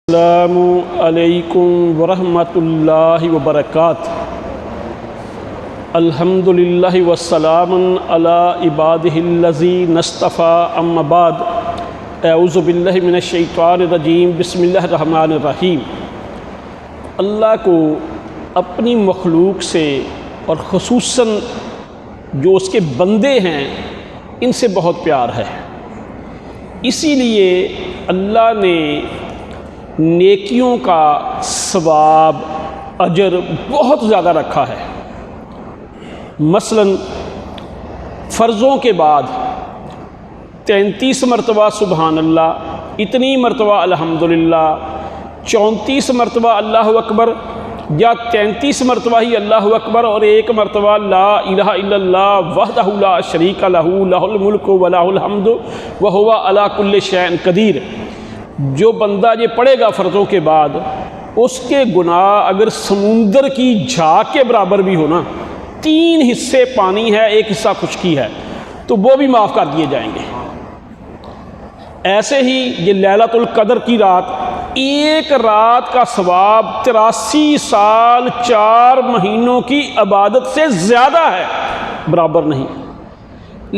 السلام علیکم ورحمۃ اللہ وبرکاتہ۔ الحمدللہ والسلام علی عبادہ الذین اصطفیٰ، اما بعد، اعوذ باللہ من الشیطان الرجیم، بسم اللہ الرحمن الرحیم۔ اللہ کو اپنی مخلوق سے اور خصوصاً جو اس کے بندے ہیں ان سے بہت پیار ہے، اسی لیے اللہ نے نیکیوں کا ثواب اجر بہت زیادہ رکھا ہے۔ مثلا فرضوں کے بعد 33 مرتبہ سبحان اللہ، اتنی مرتبہ الحمدللہ، 34 مرتبہ اللہ اکبر، یا 33 مرتبہ ہی اللہ اکبر اور 1 مرتبہ لا الہ الا اللہ وحدہ لا شریک لہ لہ الملک و لہ الحمد وہو علی کل شیء قدیر، جو بندہ یہ پڑھے گا فرضوں کے بعد، اس کے گناہ اگر سمندر کی جھاگ کے برابر بھی ہونا، 3 حصے پانی ہے 1 حصہ خشکی ہے، تو وہ بھی معاف کر دیے جائیں گے۔ ایسے ہی یہ لیلۃ القدر کی رات، ایک رات کا ثواب 83 سال 4 مہینوں کی عبادت سے زیادہ ہے، برابر نہیں۔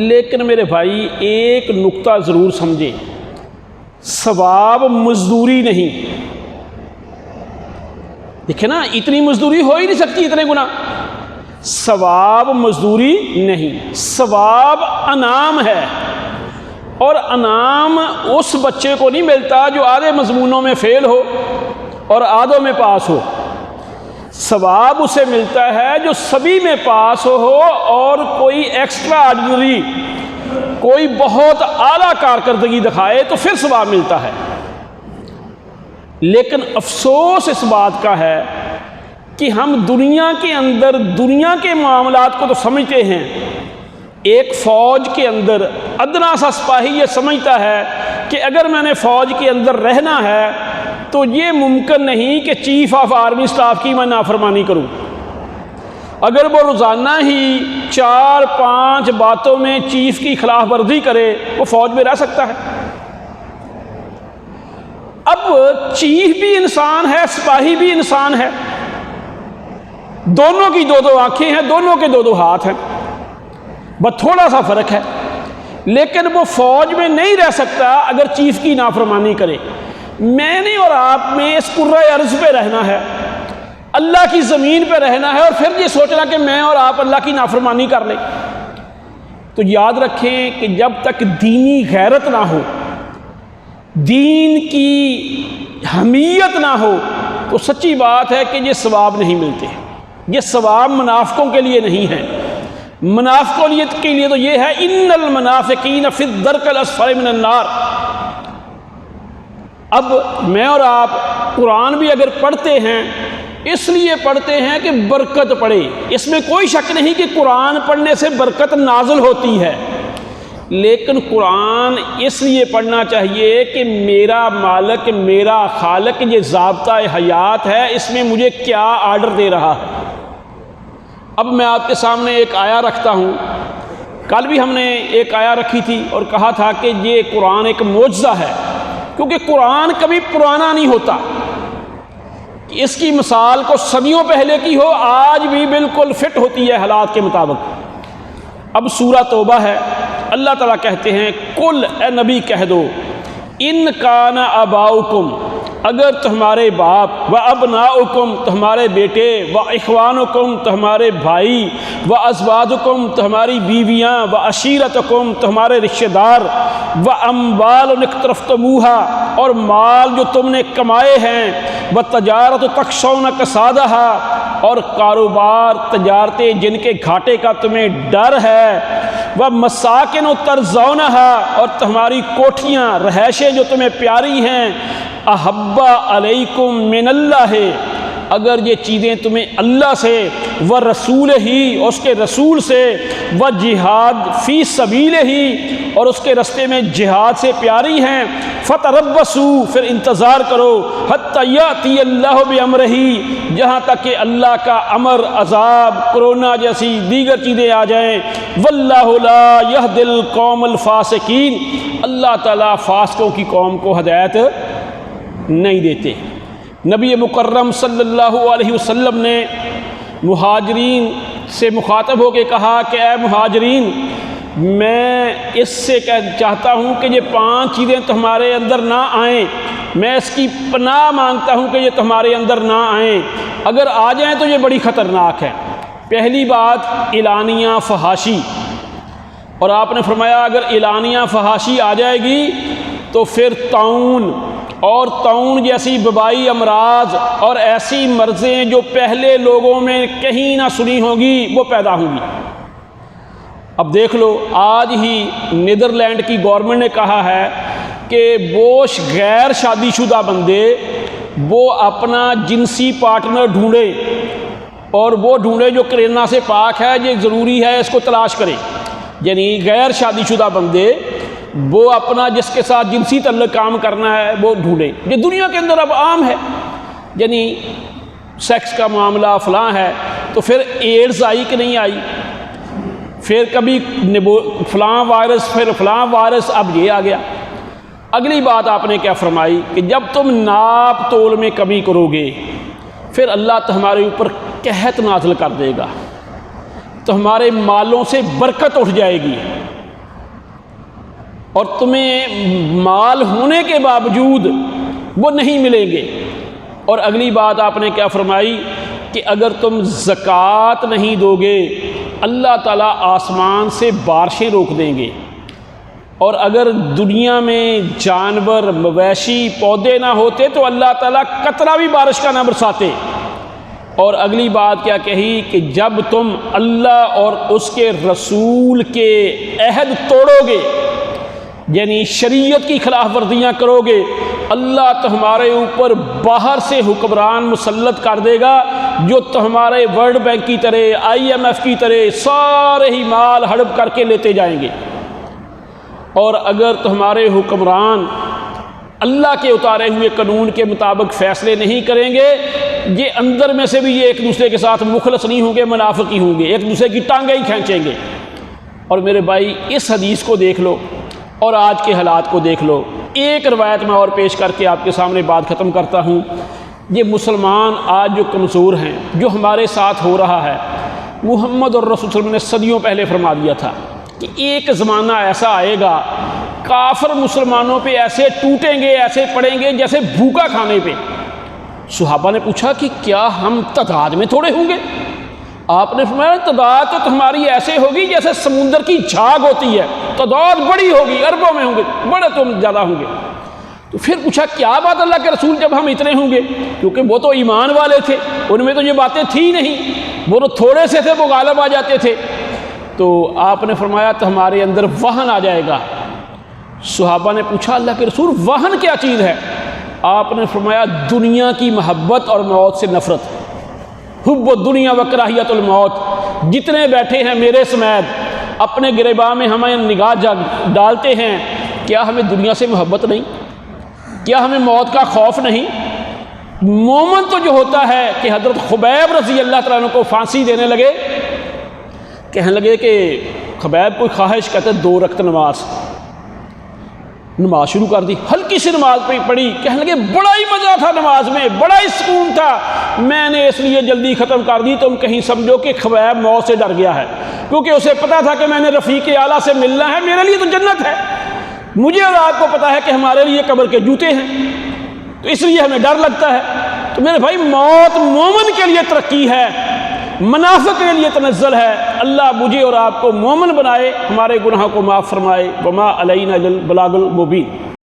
لیکن میرے بھائی ایک نقطہ ضرور سمجھیں، ثواب مزدوری نہیں۔ دیکھیں نا، اتنی مزدوری ہو ہی نہیں سکتی اتنے گناہ۔ ثواب مزدوری نہیں، ثواب انعام ہے، اور انعام اس بچے کو نہیں ملتا جو آدھے مضمونوں میں فیل ہو اور آدھوں میں پاس ہو۔ ثواب اسے ملتا ہے جو سبھی میں پاس ہو اور کوئی ایکسٹرا آرڈنری، کوئی بہت اعلیٰ کارکردگی دکھائے تو پھر ثواب ملتا ہے۔ لیکن افسوس اس بات کا ہے کہ ہم دنیا کے اندر دنیا کے معاملات کو تو سمجھتے ہیں۔ ایک فوج کے اندر ادنا سا سپاہی یہ سمجھتا ہے کہ اگر میں نے فوج کے اندر رہنا ہے تو یہ ممکن نہیں کہ چیف آف آرمی سٹاف کی میں نافرمانی کروں۔ اگر وہ روزانہ ہی 4-5 باتوں میں چیف کی خلاف ورزی کرے، وہ فوج میں رہ سکتا ہے؟ اب چیف بھی انسان ہے، سپاہی بھی انسان ہے، دونوں کی 2 آنکھیں ہیں، دونوں کے 2 ہاتھ ہیں، بس تھوڑا سا فرق ہے۔ لیکن وہ فوج میں نہیں رہ سکتا اگر چیف کی نافرمانی کرے۔ میں نے اور آپ میں اس کرۂ ارض پہ رہنا ہے، اللہ کی زمین پہ رہنا ہے، اور پھر یہ سوچنا کہ میں اور آپ اللہ کی نافرمانی کر لیں۔ تو یاد رکھیں کہ جب تک دینی غیرت نہ ہو، دین کی حمیت نہ ہو، تو سچی بات ہے کہ یہ ثواب نہیں ملتے۔ یہ ثواب منافقوں کے لیے نہیں ہے۔ منافقوں کے لیے تو یہ ہے ان المنافقین فی الدرک الاسفل من النار۔ اب میں اور آپ قرآن بھی اگر پڑھتے ہیں، اس لیے پڑھتے ہیں کہ برکت پڑے، اس میں کوئی شک نہیں کہ قرآن پڑھنے سے برکت نازل ہوتی ہے، لیکن قرآن اس لیے پڑھنا چاہیے کہ میرا مالک، میرا خالق یہ ضابطہ حیات ہے، اس میں مجھے کیا آرڈر دے رہا ہے۔ اب میں آپ کے سامنے ایک آیا رکھتا ہوں۔ کل بھی ہم نے ایک آیا رکھی تھی اور کہا تھا کہ یہ قرآن ایک معجزہ ہے، کیونکہ قرآن کبھی پرانا نہیں ہوتا۔ اس کی مثال کو صدیوں پہلے کی ہو، آج بھی بالکل فٹ ہوتی ہے حالات کے مطابق۔ اب سورہ توبہ ہے، اللہ تعالیٰ کہتے ہیں کل اے نبی کہہ دو، ان کان آباؤکم، اگر تمہارے باپ، و ابناؤکم تمہارے بیٹے، و اخوانکم تمہارے بھائی، و ازواجکم تمہاری بیویاں، و عشیرتکم تمہارے رشتہ دار، و اموال اقترفتموہا اور مال جو تم نے کمائے ہیں، و تجارت تخشون کسادہا اور کاروبار تجارتیں جن کے گھاٹے کا تمہیں ڈر ہے، و مساکن ترضونہا اور تمہاری کوٹھیاں رہائشیں جو تمہیں پیاری ہیں، احبا علیکم من اللہ، اگر یہ چیزیں تمہیں اللہ سے، و رسول ہی اس کے رسول سے، و جہاد فی سبیل ہی اور اس کے رستے میں جہاد سے پیاری ہیں، فتربصوا پھر انتظار کرو، حتی یاتی اللہ بامرہ جہاں تک کہ اللہ کا امر، عذاب، کرونا جیسی دیگر چیزیں آ جائیں، واللہ لا یہدی القوم الفاسقین، اللہ تعالیٰ فاسقوں کی قوم کو ہدایت نہیں دیتے۔ نبی مکرم صلی اللہ علیہ وسلم نے مہاجرین سے مخاطب ہو کے کہا کہ اے مہاجرین، میں اس سے چاہتا ہوں کہ یہ 5 چیزیں تمہارے اندر نہ آئیں، میں اس کی پناہ مانگتا ہوں کہ یہ تمہارے اندر نہ آئیں، اگر آ جائیں تو یہ بڑی خطرناک ہے۔ پہلی بات اعلانیہ فحاشی، اور آپ نے فرمایا اگر اعلانیہ فحاشی آ جائے گی تو پھر طاعون اور طاعون جیسی وبائی امراض اور ایسی مرضیں جو پہلے لوگوں میں کہیں نہ سنی ہوں گی وہ پیدا ہوں گی۔ اب دیکھ لو، آج ہی نیدرلینڈ کی گورنمنٹ نے کہا ہے کہ وہ غیر شادی شدہ بندے وہ اپنا جنسی پارٹنر ڈھونڈیں، اور وہ ڈھونڈے جو کرونا سے پاک ہے، یہ ضروری ہے اس کو تلاش کریں۔ یعنی غیر شادی شدہ بندے وہ اپنا جس کے ساتھ جنسی تعلق کام کرنا ہے وہ ڈھونڈیں۔ یہ دنیا کے اندر اب عام ہے، یعنی سیکس کا معاملہ فلاں ہے، تو پھر ایڈز آئی کہ نہیں آئی، پھر کبھی فلاں وائرس، پھر فلاں وائرس، اب یہ آ گیا۔ اگلی بات آپ نے کیا فرمائی کہ جب تم ناپ تول میں کمی کرو گے پھر اللہ تمہارے اوپر قحط نازل کر دے گا، تو ہمارے مالوں سے برکت اٹھ جائے گی، اور تمہیں مال ہونے کے باوجود وہ نہیں ملیں گے۔ اور اگلی بات آپ نے کیا فرمائی کہ اگر تم زکوٰۃ نہیں دو گے اللہ تعالیٰ آسمان سے بارشیں روک دیں گے، اور اگر دنیا میں جانور، مویشی، پودے نہ ہوتے تو اللہ تعالیٰ قطرہ بھی بارش کا نہ برساتے۔ اور اگلی بات کیا کہی کہ جب تم اللہ اور اس کے رسول کے عہد توڑو گے، یعنی شریعت کی خلاف ورزیاں کرو گے، اللہ تمہارے اوپر باہر سے حکمران مسلط کر دے گا جو تمہارے ورلڈ بینک کی طرح، IMF کی طرح سارے ہی مال ہڑپ کر کے لیتے جائیں گے۔ اور اگر تمہارے حکمران اللہ کے اتارے ہوئے قانون کے مطابق فیصلے نہیں کریں گے، یہ اندر میں سے بھی یہ ایک دوسرے کے ساتھ مخلص نہیں ہوں گے، منافق ہی ہوں گے، ایک دوسرے کی ٹانگیں ہی کھینچیں گے۔ اور میرے بھائی اس حدیث کو دیکھ لو اور آج کے حالات کو دیکھ لو۔ ایک روایت میں اور پیش کر کے آپ کے سامنے بات ختم کرتا ہوں۔ یہ مسلمان آج جو کمزور ہیں، جو ہمارے ساتھ ہو رہا ہے، محمد اور رسول صلی اللہ علیہ وسلم نے صدیوں پہلے فرما دیا تھا کہ ایک زمانہ ایسا آئے گا کافر مسلمانوں پہ ایسے ٹوٹیں گے، ایسے پڑیں گے جیسے بھوکا کھانے پہ۔ صحابہ نے پوچھا کہ کیا ہم تعداد میں تھوڑے ہوں گے؟ آپ نے فرمایا تعداد تو تمہاری ایسے ہوگی جیسے سمندر کی جھاگ ہوتی ہے، تعداد بڑی ہوگی، اربوں میں ہوں گے، بڑے تم زیادہ ہوں گے۔ تو پھر پوچھا کیا بات اللہ کے رسول جب ہم اتنے ہوں گے؟ کیونکہ وہ تو ایمان والے تھے، ان میں تو یہ باتیں تھی نہیں، وہ تو تھوڑے سے تھے، وہ غالب آ جاتے تھے۔ تو آپ نے فرمایا تو ہمارے اندر وہن آ جائے گا۔ صحابہ نے پوچھا اللہ کے رسول وہن کیا چیز ہے؟ آپ نے فرمایا دنیا کی محبت اور موت سے نفرت، حب الدنیا و کراہیت الموت۔ جتنے بیٹھے ہیں میرے سمیت اپنے گریباں میں ہمیں نگاہ ڈالتے ہیں، کیا ہمیں دنیا سے محبت نہیں؟ کیا ہمیں موت کا خوف نہیں؟ مومن تو جو ہوتا ہے کہ حضرت خبیب رضی اللہ تعالیٰ عنہ کو پھانسی دینے لگے، کہنے لگے کہ خبیب کوئی خواہش، کہتے 2 رکعت نماز شروع کر دی، ہلکی سی نماز پڑھی، کہنے لگے بڑا ہی مزہ تھا نماز میں، بڑا ہی سکون تھا، میں نے اس لیے جلدی ختم کر دی تم کہیں سمجھو کہ خبیب موت سے ڈر گیا ہے، کیونکہ اسے پتا تھا کہ میں نے رفیق اعلیٰ سے ملنا ہے، میرے لیے تو جنت ہے، مجھے اور آپ کو پتا ہے کہ ہمارے لیے قبر کے جوتے ہیں، تو اس لیے ہمیں ڈر لگتا ہے۔ تو میرے بھائی موت مومن کے لیے ترقی ہے، منافق کے لیے تنزل ہے۔ اللہ مجھے اور آپ کو مومن بنائے، ہمارے گناہوں کو معاف فرمائے۔ وما علینا الا البلاغ المبین۔